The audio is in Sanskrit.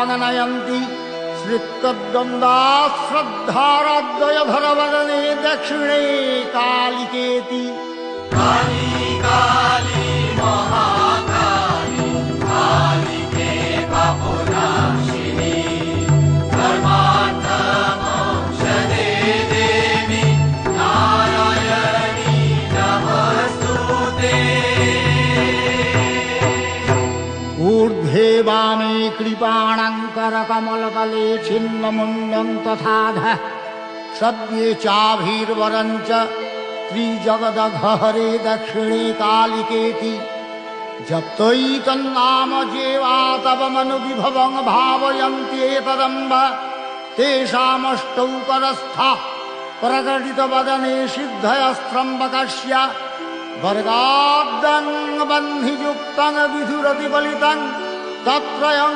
भावनयन्ति श्रित्तद्वन्द्वा श्रद्धाराद्वयधरवदने दक्षिणे कालिकेति काली काली महाकाली कालिके पापनाशिनी धर्मार्थमोक्षदे देवी नारायणी नमस्तुते। ऊर्ध्वे वामे कृपाणङ्करकमलतले छिन्नमुण्डं तथाधः सद्ये चाभिर्वरञ्च त्रिजगदघहरे दक्षिणे कालिकेति जप्तैतन्नाम जेवा तव मनुविभवं भावयन्त्येतदम्ब तेषामष्टौ करस्थाः प्रकटितवदने सिद्धयस्त्रम्बकस्य वर्गाब्दं बह्नियुक्तं विधुरतिबलितं तत्रयं